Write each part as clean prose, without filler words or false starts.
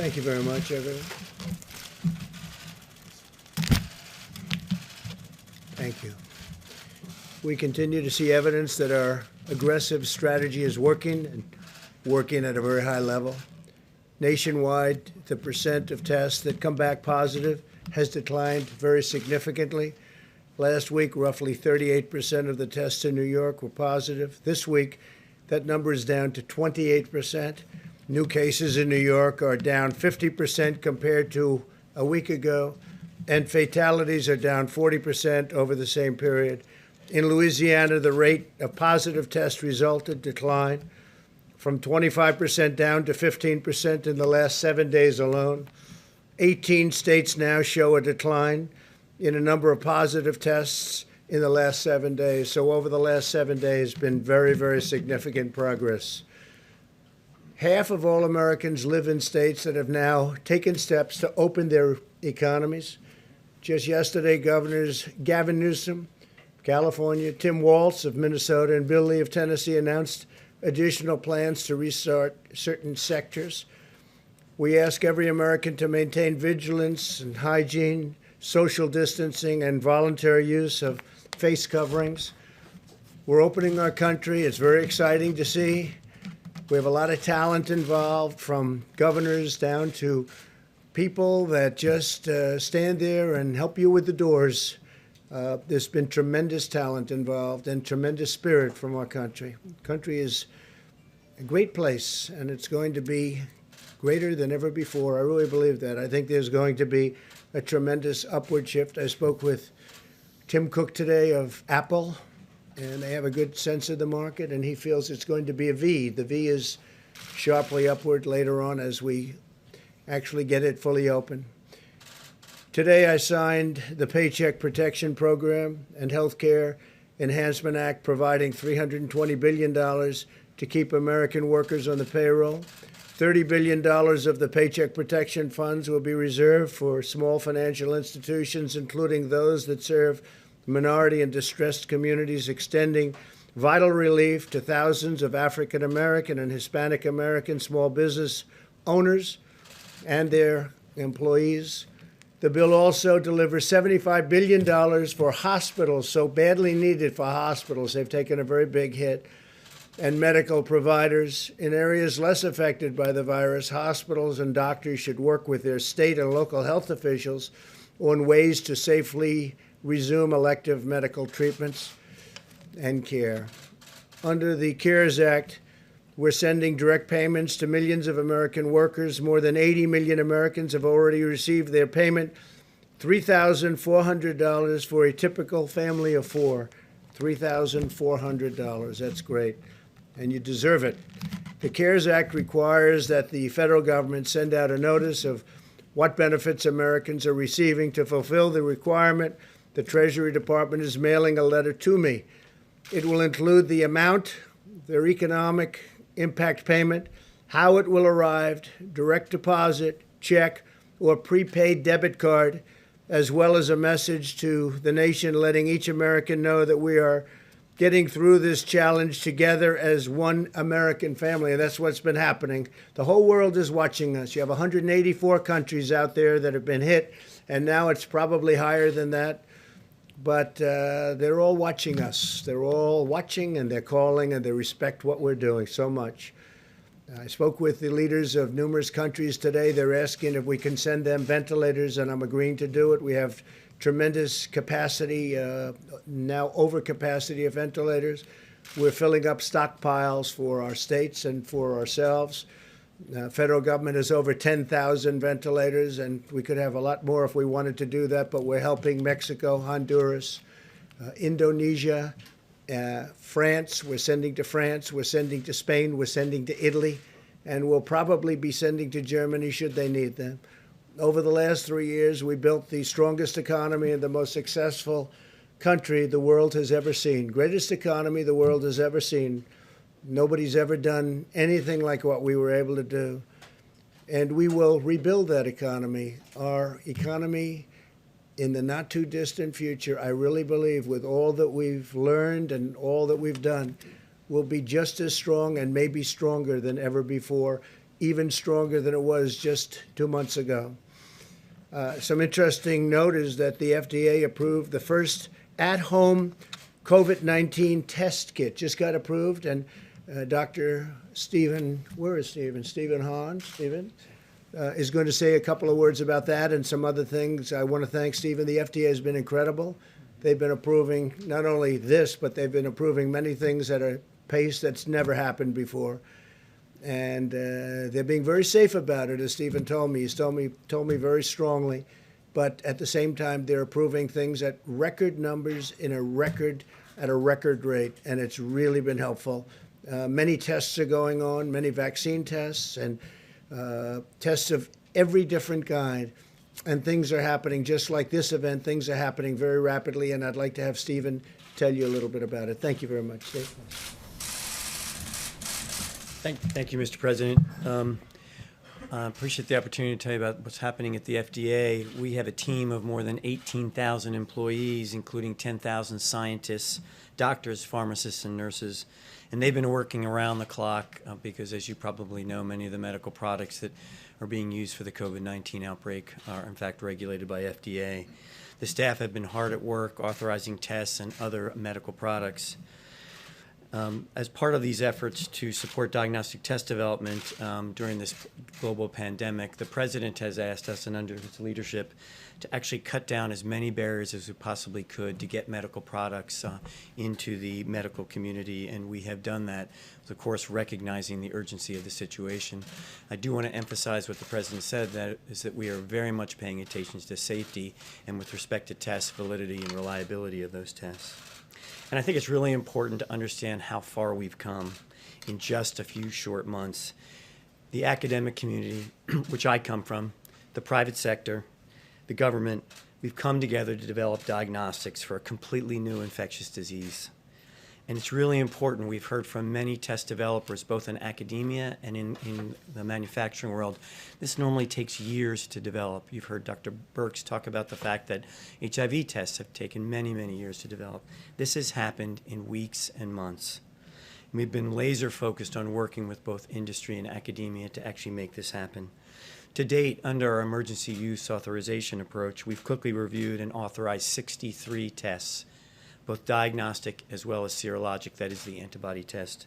Thank you very much, everyone. Thank you. We continue to see evidence that our aggressive strategy is working and working at a very high level. Nationwide, the percent of tests that come back positive has declined very significantly. Last week, roughly 38% of the tests in New York were positive. This week, that number is down to 28%. New cases in New York are down 50% compared to a week ago, and fatalities are down 40% over the same period. In Louisiana, the rate of positive test resulted decline from 25% down to 15% in the last 7 days alone. 18 states now show a decline in a number of positive tests in the last 7 days. So over the last 7 days, been very, very significant progress. Half of all Americans live in states that have now taken steps to open their economies. Just yesterday, Governors Gavin Newsom, California, Tim Walz of Minnesota, and Bill Lee of Tennessee announced additional plans to restart certain sectors. We ask every American to maintain vigilance and hygiene, social distancing, and voluntary use of face coverings. We're opening our country. It's very exciting to see. We have a lot of talent involved, from governors down to people that just stand there and help you with the doors. There's been tremendous talent involved and tremendous spirit from our country. The country is a great place, and it's going to be greater than ever before. I really believe that. I think there's going to be a tremendous upward shift. I spoke with Tim Cook today of Apple, and they have a good sense of the market, and he feels it's going to be a V. The V is sharply upward later on as we actually get it fully open. Today, I signed the Paycheck Protection Program and Healthcare Enhancement Act, providing $320 billion to keep American workers on the payroll. $30 billion of the Paycheck Protection Funds will be reserved for small financial institutions, including those that serve minority and distressed communities, extending vital relief to thousands of African American and Hispanic American small business owners and their employees. The bill also delivers $75 billion for hospitals, so badly needed for hospitals. They've taken a very big hit. And medical providers in areas less affected by the virus. Hospitals and doctors should work with their state and local health officials on ways to safely resume elective medical treatments and care. Under the CARES Act, we're sending direct payments to millions of American workers. More than 80 million Americans have already received their payment, $3,400 for a typical family of four. $3,400. That's great. And you deserve it. The CARES Act requires that the federal government send out a notice of what benefits Americans are receiving. To fulfill the requirement, the Treasury Department is mailing a letter to me. It will include the amount, their economic impact payment, how it will arrive, direct deposit, check, or prepaid debit card, as well as a message to the nation letting each American know that we are getting through this challenge together as one American family. And that's what's been happening. The whole world is watching us. You have 184 countries out there that have been hit, and now it's probably higher than that. But they're all watching us. They're all watching, and they're calling, and they respect what we're doing so much. I spoke with the leaders of numerous countries today. They're asking if we can send them ventilators, and I'm agreeing to do it. We have tremendous capacity, now overcapacity of ventilators. We're filling up stockpiles for our states and for ourselves. Federal government has over 10,000 ventilators, and we could have a lot more if we wanted to do that, but we're helping Mexico, Honduras, Indonesia, France. We're sending to France. We're sending to Spain. We're sending to Italy, and we'll probably be sending to Germany should they need them. Over the last 3 years, we built the strongest economy and the most successful country the world has ever seen. Greatest economy the world has ever seen. Nobody's ever done anything like what we were able to do. And we will rebuild that economy. Our economy in the not too distant future, I really believe, with all that we've learned and all that we've done, will be just as strong and maybe stronger than ever before, even stronger than it was just 2 months ago. Some interesting note is that the FDA approved the first at-home COVID-19 test kit, just got approved, and Dr. Stephen, where is Stephen? Stephen Hahn, is going to say a couple of words about that and some other things. I want to thank Stephen. The FDA has been incredible. They've been approving not only this, but they've been approving many things at a pace that's never happened before. And they're being very safe about it, as Stephen told me. He's told me very strongly. But at the same time, they're approving things at record numbers at a record rate, and it's really been helpful. Many tests are going on, many vaccine tests, and tests of every different kind. And things are happening, just like this event, things are happening very rapidly, and I'd like to have Stephen tell you a little bit about it. Thank you very much, Steve. Thank you, Mr. President. I appreciate the opportunity to tell you about what's happening at the FDA. We have a team of more than 18,000 employees, including 10,000 scientists, doctors, pharmacists, and nurses. And they've been working around the clock because, as you probably know, many of the medical products that are being used for the COVID-19 outbreak are, in fact, regulated by FDA. The staff have been hard at work authorizing tests and other medical products. As part of these efforts to support diagnostic test development during this global pandemic, the President has asked us, and under his leadership, to actually cut down as many barriers as we possibly could to get medical products into the medical community, and we have done that, of course, recognizing the urgency of the situation. I do want to emphasize what the President said, that we are very much paying attention to safety and with respect to test validity and reliability of those tests. And I think it's really important to understand how far we've come in just a few short months. The academic community, which I come from, the private sector, the government, we've come together to develop diagnostics for a completely new infectious disease. And it's really important. We've heard from many test developers, both in academia and in the manufacturing world. This normally takes years to develop. You've heard Dr. Birx talk about the fact that HIV tests have taken many, many years to develop. This has happened in weeks and months. And we've been laser focused on working with both industry and academia to actually make this happen. To date, under our emergency use authorization approach, we've quickly reviewed and authorized 63 tests, both diagnostic as well as serologic, that is the antibody test.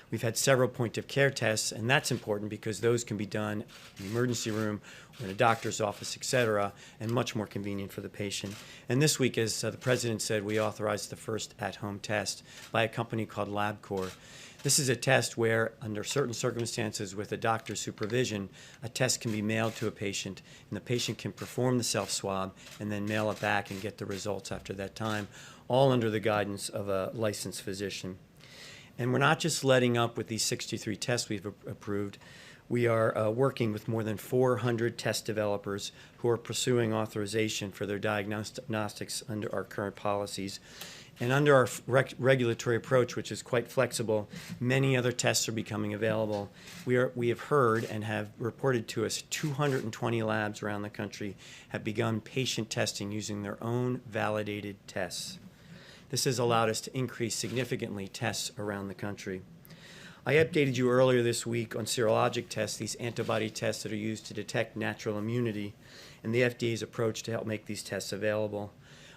We've had several point-of-care tests, and that's important because those can be done in the emergency room or in a doctor's office, et cetera, and much more convenient for the patient. And this week, as the President said, we authorized the first at-home test by a company called LabCorp. This is a test where, under certain circumstances with a doctor's supervision, a test can be mailed to a patient, and the patient can perform the self-swab and then mail it back and get the results after that time, all under the guidance of a licensed physician. And we're not just letting up with these 63 tests we've approved. We are working with more than 400 test developers who are pursuing authorization for their diagnostics under our current policies. And under our regulatory approach, which is quite flexible, many other tests are becoming available. We have heard and have reported to us 220 labs around the country have begun patient testing using their own validated tests. This has allowed us to increase significantly tests around the country. I updated you earlier this week on serologic tests, these antibody tests that are used to detect natural immunity, and the FDA's approach to help make these tests available.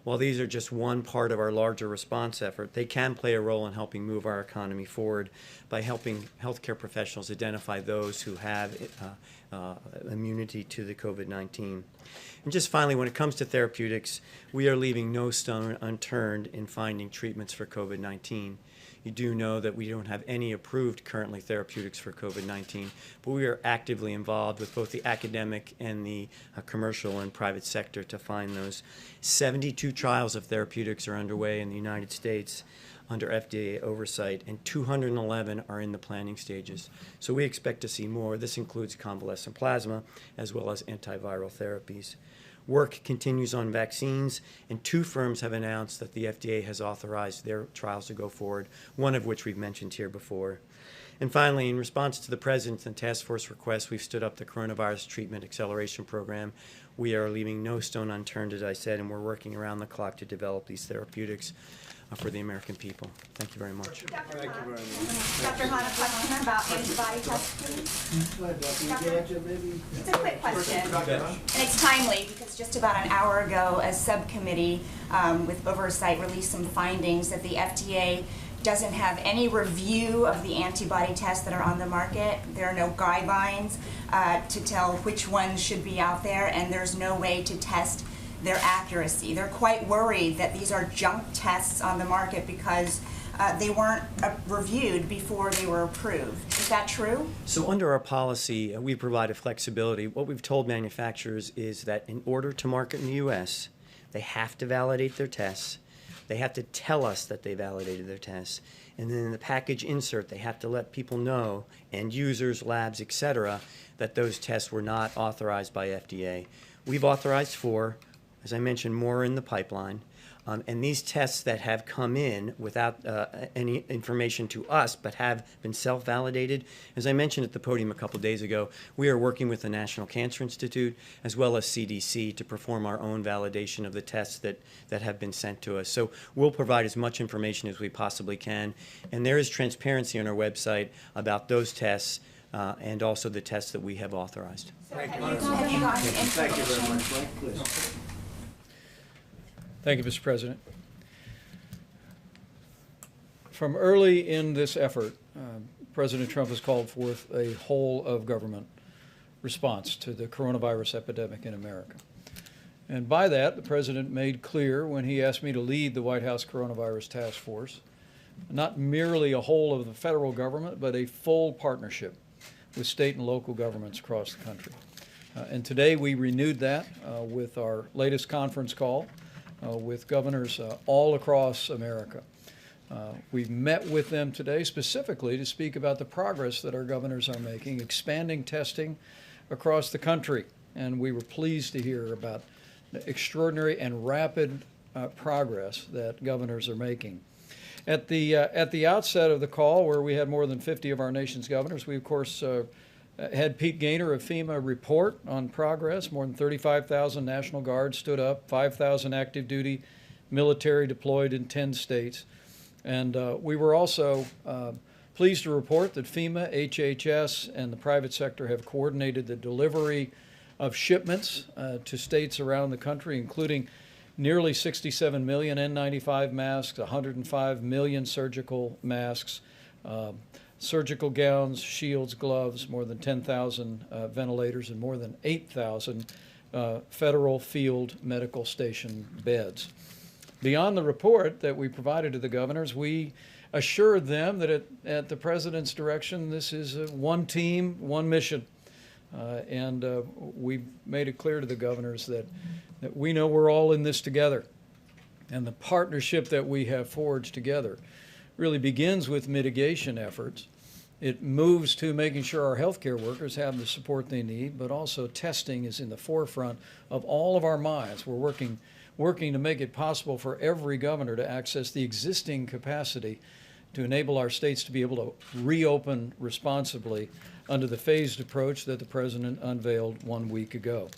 While these are just one part of our larger response effort, they can play a role in helping move our economy forward by helping healthcare professionals identify those who have immunity to the COVID-19. And just finally, when it comes to therapeutics, we are leaving no stone unturned in finding treatments for COVID-19. You do know that we don't have any approved currently therapeutics for COVID-19, but we are actively involved with both the academic and the commercial and private sector to find those. 72 trials of therapeutics are underway in the United States under FDA oversight, and 211 are in the planning stages. So we expect to see more. This includes convalescent plasma as well as antiviral therapies. Work continues on vaccines, and 2 firms have announced that the FDA has authorized their trials to go forward, one of which we've mentioned here before. And finally, in response to the President's and task force requests, we've stood up the Coronavirus Treatment Acceleration Program. We are leaving no stone unturned, as I said, and we're working around the clock to develop these therapeutics. for the American people. Thank you very much. Thank you very much. Dr. Hahn, a question about antibody tests, please. Go ahead, Doctor. You get into maybe? It's a quick question, and it's timely because just about an hour ago, a subcommittee with oversight released some findings that the FDA doesn't have any review of the antibody tests that are on the market. There are no guidelines to tell which ones should be out there, and there's no way to test their accuracy. They're quite worried that these are junk tests on the market because they weren't reviewed before they were approved. Is that true? So under our policy, we provided flexibility. What we've told manufacturers is that in order to market in the U.S., they have to validate their tests. They have to tell us that they validated their tests. And then in the package insert, they have to let people know, end users, labs, et cetera, that those tests were not authorized by FDA. We've authorized 4. As I mentioned, more in the pipeline. And these tests that have come in without any information to us but have been self-validated, as I mentioned at the podium a couple days ago, we are working with the National Cancer Institute as well as CDC to perform our own validation of the tests that have been sent to us. So we'll provide as much information as we possibly can. And there is transparency on our website about those tests and also the tests that we have authorized. Thank you. Have you gotten Thank you very information? much. Mike, please. Thank you, Mr. President. From early in this effort, President Trump has called forth a whole of government response to the coronavirus epidemic in America. And by that, the President made clear when he asked me to lead the White House Coronavirus Task Force, not merely a whole of the federal government, but a full partnership with state and local governments across the country. And today we renewed that with our latest conference call with governors all across America. We've met with them today specifically to speak about the progress that our governors are making, expanding testing across the country. And we were pleased to hear about the extraordinary and rapid progress that governors are making. At the outset of the call, where we had more than 50 of our nation's governors, we, of course, had Pete Gaynor of FEMA report on progress. More than 35,000 National Guards stood up, 5,000 active duty military deployed in 10 states. And we were also pleased to report that FEMA, HHS, and the private sector have coordinated the delivery of shipments to states around the country, including nearly 67 million N95 masks, 105 million surgical masks, surgical gowns, shields, gloves, more than 10,000 ventilators, and more than 8,000 federal field medical station beds. Beyond the report that we provided to the governors, we assured them that at the President's direction, this is one team, one mission. And we made it clear to the governors that we know we're all in this together. And the partnership that we have forged together really begins with mitigation efforts. It moves to making sure our healthcare workers have the support they need, but also testing is in the forefront of all of our minds. We're working to make it possible for every governor to access the existing capacity to enable our states to be able to reopen responsibly under the phased approach that the President unveiled 1 week ago.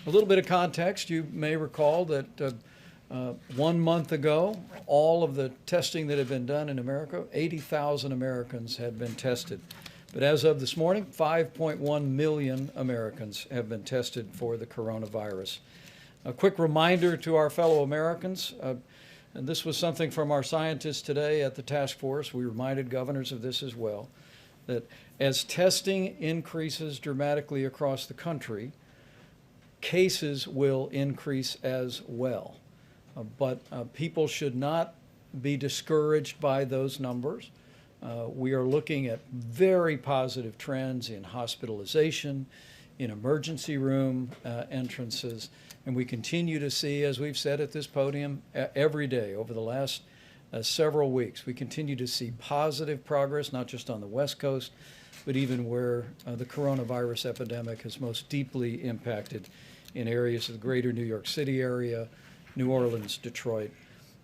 A little bit of context, you may recall that 1 month ago, all of the testing that had been done in America, 80,000 Americans had been tested. But as of this morning, 5.1 million Americans have been tested for the coronavirus. A quick reminder to our fellow Americans, and this was something from our scientists today at the task force, we reminded governors of this as well, that as testing increases dramatically across the country, cases will increase as well. But people should not be discouraged by those numbers. We are looking at very positive trends in hospitalization, in emergency room entrances, and we continue to see, as we've said at this podium every day over the last several weeks, we continue to see positive progress, not just on the West Coast, but even where the coronavirus epidemic has most deeply impacted in areas of the greater New York City area, New Orleans, Detroit,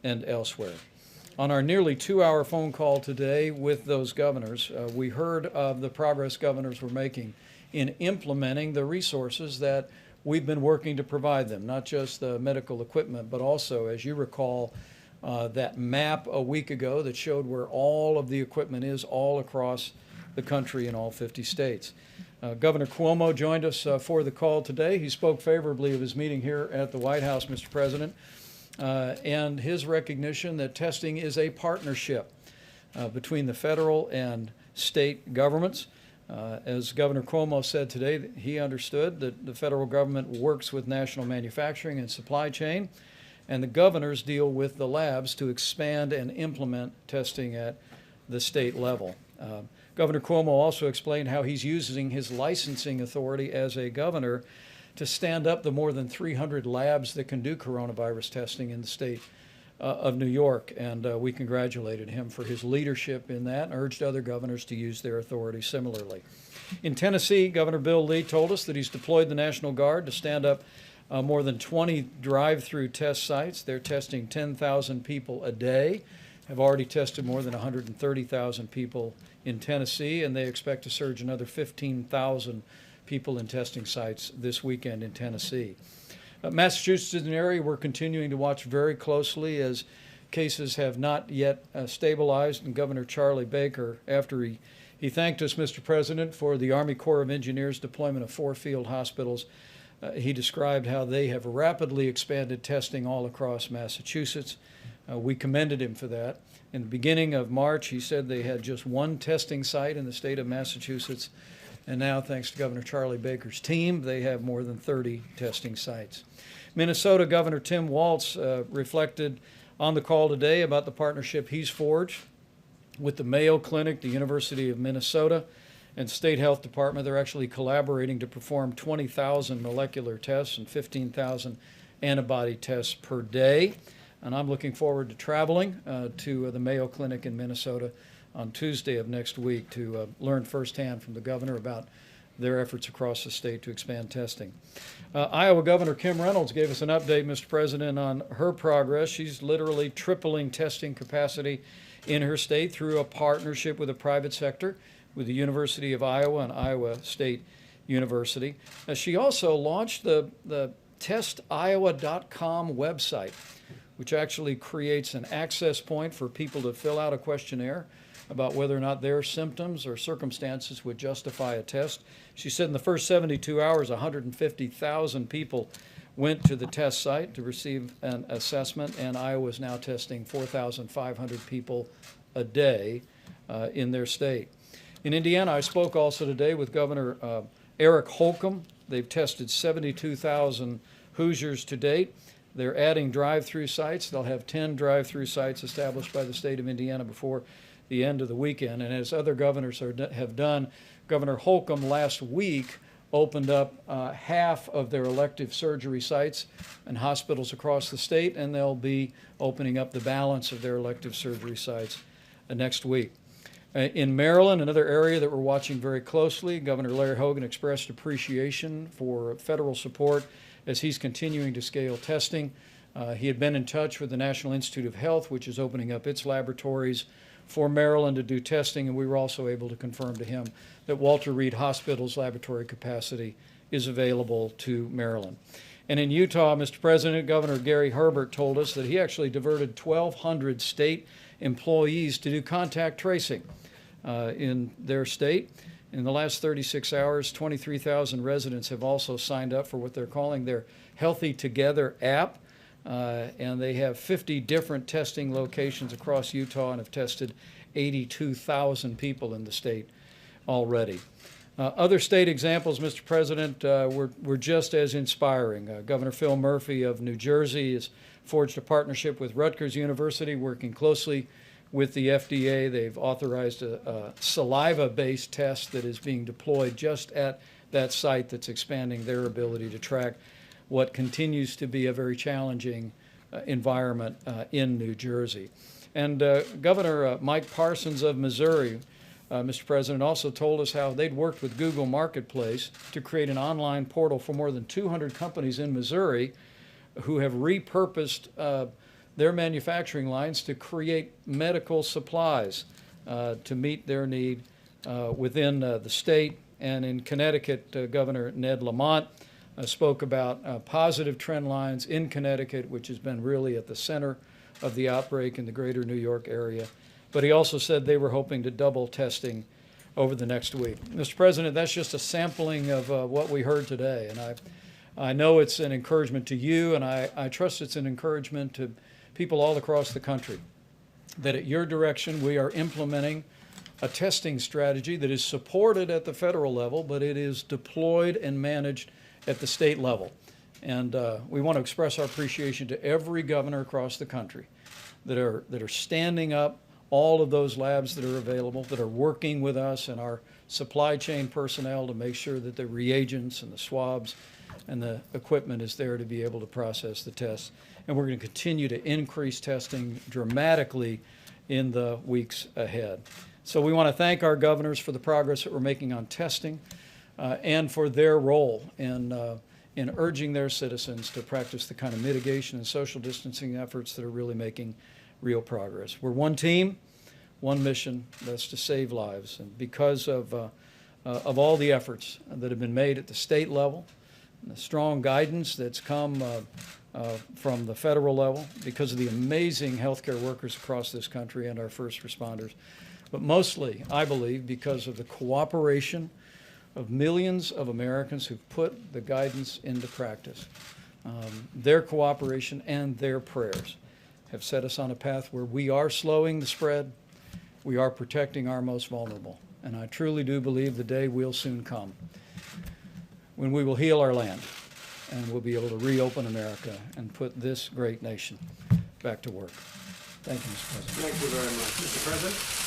and elsewhere. On our nearly 2-hour phone call today with those governors, we heard of the progress governors were making in implementing the resources that we've been working to provide them, not just the medical equipment, but also, as you recall, that map a week ago that showed where all of the equipment is all across the country in all 50 states. Governor Cuomo joined us for the call today. He spoke favorably of his meeting here at the White House, Mr. President, and his recognition that testing is a partnership between the federal and state governments. As Governor Cuomo said today, he understood that the federal government works with national manufacturing and supply chain, and the governors deal with the labs to expand and implement testing at the state level. Governor Cuomo also explained how he's using his licensing authority as a governor to stand up the more than 300 labs that can do coronavirus testing in the state of New York, and we congratulated him for his leadership in that and urged other governors to use their authority similarly. In Tennessee, Governor Bill Lee told us that he's deployed the National Guard to stand up more than 20 drive-through test sites. They're testing 10,000 people a day, have already tested more than 130,000 people in Tennessee, and they expect to surge another 15,000 people in testing sites this weekend in Tennessee. Massachusetts is an area we're continuing to watch very closely as cases have not yet stabilized, and Governor Charlie Baker, after he thanked us, Mr. President, for the Army Corps of Engineers deployment of 4 field hospitals, he described how they have rapidly expanded testing all across Massachusetts. We commended him for that. In the beginning of March, he said they had just 1 testing site in the state of Massachusetts, and now, thanks to Governor Charlie Baker's team, they have more than 30 testing sites. Minnesota Governor Tim Walz reflected on the call today about the partnership he's forged with the Mayo Clinic, the University of Minnesota, and State Health Department. They're actually collaborating to perform 20,000 molecular tests and 15,000 antibody tests per day. And I'm looking forward to traveling to the Mayo Clinic in Minnesota on Tuesday of next week to learn firsthand from the governor about their efforts across the state to expand testing. Iowa Governor Kim Reynolds gave us an update, Mr. President, on her progress. She's literally tripling testing capacity in her state through a partnership with the private sector, with the University of Iowa and Iowa State University. She also launched the testiowa.com website, which actually creates an access point for people to fill out a questionnaire about whether or not their symptoms or circumstances would justify a test. She said in the first 72 hours, 150,000 people went to the test site to receive an assessment, and Iowa is now testing 4,500 people a day in their state. In Indiana, I spoke also today with Governor Eric Holcomb. They've tested 72,000 Hoosiers to date. They're adding drive-through sites. They'll have 10 drive-through sites established by the state of Indiana before the end of the weekend. And as other governors have done, Governor Holcomb last week opened up half of their elective surgery sites and hospitals across the state, and they'll be opening up the balance of their elective surgery sites next week. In Maryland, another area that we're watching very closely, Governor Larry Hogan expressed appreciation for federal support as he's continuing to scale testing. He had been in touch with the National Institute of Health, which is opening up its laboratories for Maryland to do testing, and we were also able to confirm to him that Walter Reed Hospital's laboratory capacity is available to Maryland. And in Utah, Mr. President, Governor Gary Herbert told us that he actually diverted 1,200 state employees to do contact tracing in their state. In the last 36 hours, 23,000 residents have also signed up for what they're calling their Healthy Together app. And they have 50 different testing locations across Utah and have tested 82,000 people in the state already. Other state examples, Mr. President, were just as inspiring. Governor Phil Murphy of New Jersey has forged a partnership with Rutgers University, working closely with the FDA. They've authorized a saliva-based test that is being deployed just at that site that's expanding their ability to track what continues to be a very challenging environment in New Jersey. And Governor Mike Parsons of Missouri, Mr. President, also told us how they'd worked with Google Marketplace to create an online portal for more than 200 companies in Missouri who have repurposed their manufacturing lines to create medical supplies to meet their need within the state. And in Connecticut, Governor Ned Lamont spoke about positive trend lines in Connecticut, which has been really at the center of the outbreak in the greater New York area. But he also said they were hoping to double testing over the next week. Mr. President, that's just a sampling of what we heard today. And I know it's an encouragement to you, and I trust it's an encouragement to people all across the country, that at your direction we are implementing a testing strategy that is supported at the federal level, but it is deployed and managed at the state level. And we want to express our appreciation to every governor across the country that are standing up all of those labs that are available, that are working with us and our supply chain personnel to make sure that the reagents and the swabs and the equipment is there to be able to process the tests. And we're going to continue to increase testing dramatically in the weeks ahead. So we want to thank our governors for the progress that we're making on testing and for their role in urging their citizens to practice the kind of mitigation and social distancing efforts that are really making real progress. We're one team, one mission, that's to save lives. And because of all the efforts that have been made at the state level, and the strong guidance that's come from the federal level, because of the amazing healthcare workers across this country and our first responders, but mostly, I believe, because of the cooperation of millions of Americans who've put the guidance into practice. Their cooperation and their prayers have set us on a path where we are slowing the spread, we are protecting our most vulnerable. And I truly do believe the day will soon come when we will heal our land and we'll be able to reopen America and put this great nation back to work. Thank you, Mr. President. Thank you very much. Mr. President?